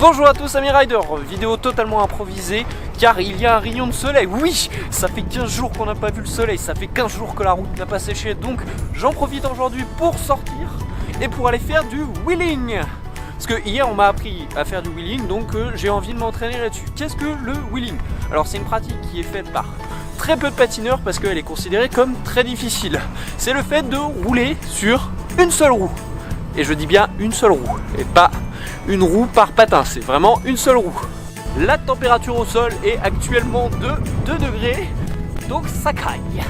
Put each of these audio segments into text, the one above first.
Bonjour à tous amis riders, vidéo totalement improvisée car il y a un rayon de soleil. Oui, ça fait 15 jours qu'on n'a pas vu le soleil, ça fait 15 jours que la route n'a pas séché, donc j'en profite aujourd'hui pour sortir et pour aller faire du wheeling. Parce que hier on m'a appris à faire du wheeling, donc j'ai envie de m'entraîner là-dessus. Qu'est-ce que le wheeling? Alors c'est une pratique qui est faite par très peu de patineurs parce qu'elle est considérée comme très difficile. C'est le fait de rouler sur une seule roue. Et je dis bien une seule roue et pas une roue par patin, c'est vraiment une seule roue. La température au sol est actuellement de 2 degrés, donc ça craille.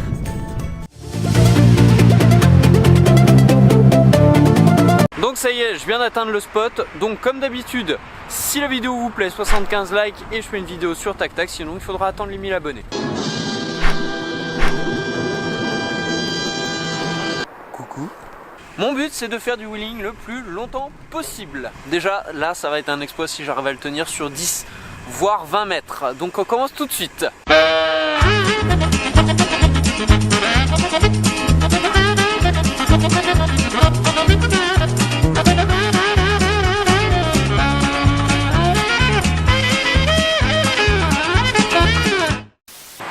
Donc ça y est, je viens d'atteindre le spot. Donc comme d'habitude, si la vidéo vous plaît, 75 likes et je fais une vidéo sur Tac Tac, sinon il faudra attendre les 1000 abonnés. Coucou. Mon but c'est de faire du wheeling le plus longtemps possible. Déjà là ça va être un exploit si j'arrive à le tenir sur 10 voire 20 mètres. Donc on commence tout de suite.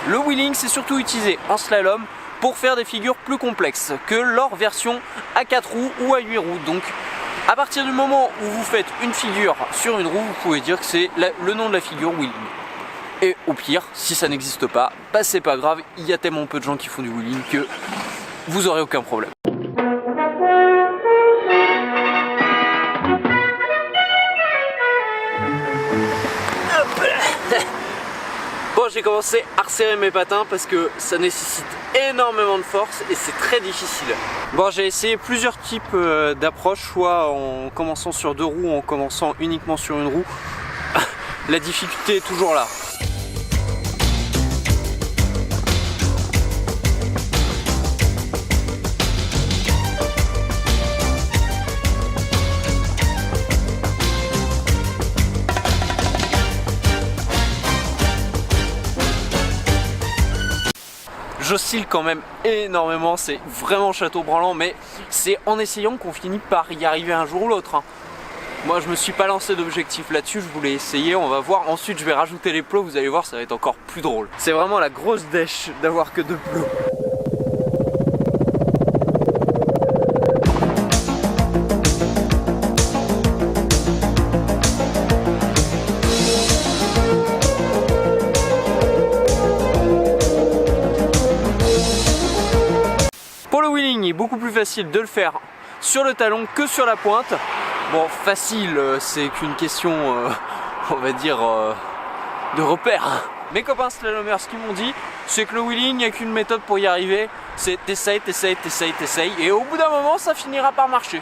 Le wheeling c'est surtout utilisé en slalom pour faire des figures plus complexes que leur version à 4 roues ou à 8 roues. Donc à partir du moment où vous faites une figure sur une roue, vous pouvez dire que c'est le nom de la figure wheeling. Et au pire, si ça n'existe pas, bah c'est pas grave, il y a tellement peu de gens qui font du wheeling que vous aurez aucun problème. Bon, j'ai commencé à resserrer mes patins parce que ça nécessite énormément de force et c'est très difficile. Bon, j'ai essayé plusieurs types d'approches, soit en commençant sur 2 roues ou en commençant uniquement sur une roue. La difficulté est toujours là. J'oscille quand même énormément, c'est vraiment château branlant, mais c'est en essayant qu'on finit par y arriver un jour ou l'autre. Hein. Moi je me suis pas lancé d'objectif là-dessus, je voulais essayer, on va voir. Ensuite je vais rajouter les plots, vous allez voir ça va être encore plus drôle. C'est vraiment la grosse dèche d'avoir que 2 plots. Pour le wheeling, il est beaucoup plus facile de le faire sur le talon que sur la pointe. Bon, facile, c'est qu'une question, on va dire, de repère. Mes copains slalomers, ce qu'ils m'ont dit, c'est que le wheeling, il n'y a qu'une méthode pour y arriver. C'est t'essayes, et au bout d'un moment, ça finira par marcher.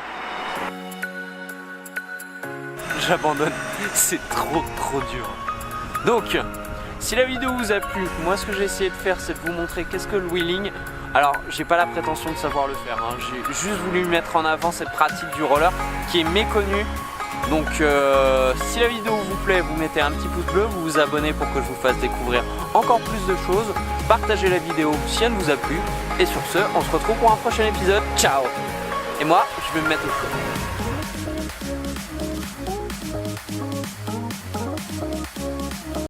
J'abandonne, c'est trop dur. Donc, si la vidéo vous a plu, moi ce que j'ai essayé de faire, c'est de vous montrer qu'est-ce que le wheeling. Alors j'ai pas la prétention de savoir le faire, hein. J'ai juste voulu mettre en avant cette pratique du roller qui est méconnue. Donc si la vidéo vous plaît, vous mettez un petit pouce bleu, vous vous abonnez pour que je vous fasse découvrir encore plus de choses. Partagez la vidéo si elle vous a plu. Et sur ce, on se retrouve pour un prochain épisode. Ciao. Et moi, je vais me mettre au chaud.